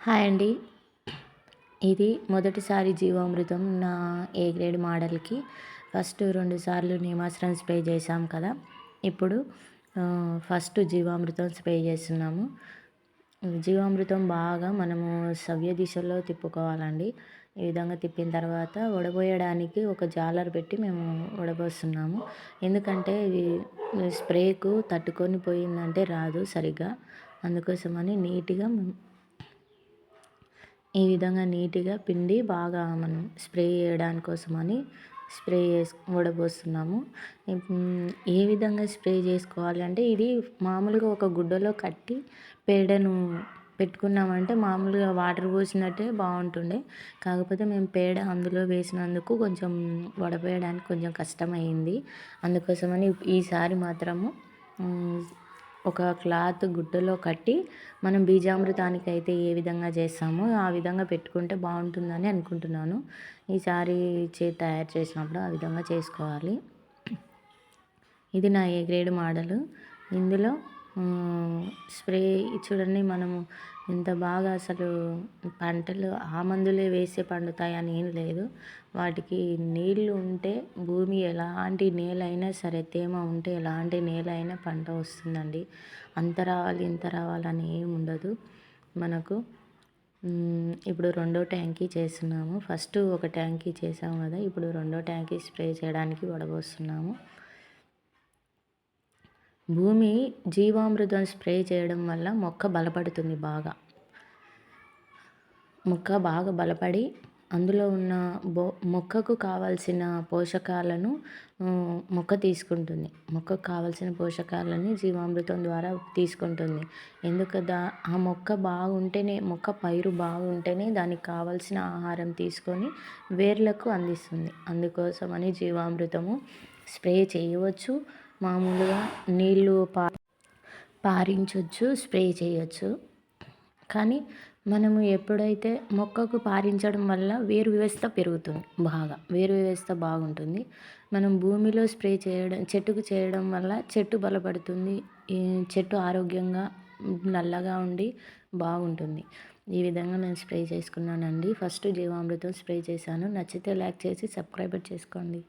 Hi అండి. ఇది మొదటిసారి జీవామృతం నా ఏ గ్రేడ్ మోడల్‌కి. ఫస్ట్ 2 సార్లు నీమాస్త్రం స్ప్రే చేశాం కదా! ఇప్పుడు ఫస్ట్ జీవామృతం స్ప్రే చేస్తున్నాము. జీవామృతం బాగా మనము సవ్య దిశలో తిప్పుకోవాలండి. ఈ విధంగా తిప్పిన తర్వాత వడబోయడానికి ఒక జాలర్ పెట్టి మేము వడబోస్తున్నాము. ఎందుకంటే ఇది స్ప్రేకు తట్టుకొని పోయిందంటే రాదు సరిగ్గా. అందుకోసమని ఈ విధంగా నీట్‌గా పిండి బాగా మనం స్ప్రే చేయడాని కోసమని వడబోస్తున్నాము. ఏ విధంగా స్ప్రే చేసుకోవాలి అంటే ఇది మామూలుగా ఒక గుడ్డలో కట్టి పేడను పెట్టుకున్నామంటే మామూలుగా వాటర్ పోసినట్టే బాగుంటుండే. కాకపోతే మేము పేడ అందులో వేసినందుకు కొంచెం వడపోయడానికి కొంచెం కష్టమయింది. అందుకోసమని ఈసారి మాత్రము ఒక క్లాత్ గుడ్డలో కట్టి మనం బీజామృతానికైతే ఏ విధంగా చేస్తామో ఆ విధంగా పెట్టుకుంటే బాగుంటుందని అనుకుంటున్నాను. ఈసారి తయారు చేసినప్పుడు ఆ విధంగా చేసుకోవాలి. ఇది నా ఏ గ్రేడ్ మోడలు. ఇందులో స్ప్రే చూడండి, మనము ఎంత బాగా అసలు పంటలు ఆ మందులే వేస్తే పండుతాయని ఏం లేదు. వాటికి నీళ్ళు ఉంటే భూమి ఎలాంటి నేలైనా సరే, తేమ ఉంటే ఎలాంటి నేల అయినా పంట వస్తుందండి. అంత రావాలి ఇంత రావాలని ఏమి ఉండదు మనకు. ఇప్పుడు రెండో ట్యాంకీ చేస్తున్నాము. ఫస్ట్ ఒక ట్యాంకీ చేసాము కదా, ఇప్పుడు రెండో ట్యాంకీ స్ప్రే చేయడానికి వడబోస్తున్నాము. భూమి జీవామృతం స్ప్రే చేయడం వల్ల మొక్క బలపడుతుంది బాగా. మొక్క బాగా బలపడి అందులో ఉన్న మొక్కకు కావాల్సిన పోషకాలను మొక్క తీసుకుంటుంది. మొక్కకు కావాల్సిన పోషకాలని జీవామృతం ద్వారా తీసుకుంటుంది. ఆ మొక్క బాగుంటేనే, మొక్క పైరు బాగుంటేనే దానికి కావాల్సిన ఆహారం తీసుకొని వేర్లకు అందిస్తుంది. అందుకోసమని జీవామృతము స్ప్రే చేయవచ్చు. మామూలుగా నీళ్ళు పారించవచ్చు, స్ప్రే చేయొచ్చు. కానీ మనము ఎప్పుడైతే మొక్కకు పారించడం వల్ల వేరు వ్యవస్థ పెరుగుతుంది బాగా. వేరు వ్యవస్థ బాగుంటుంది. మనం భూమిలో స్ప్రే చేయడం, చెట్టుకు చేయడం వల్ల చెట్టు బలపడుతుంది. ఈ చెట్టు ఆరోగ్యంగా నల్లగా ఉండి బాగుంటుంది. ఈ విధంగా నేను స్ప్రే చేసుకున్నానండి. ఫస్ట్ జీవామృతం స్ప్రే చేశాను. నచ్చితే లైక్ చేసి సబ్స్క్రైబ్ చేసుకోండి.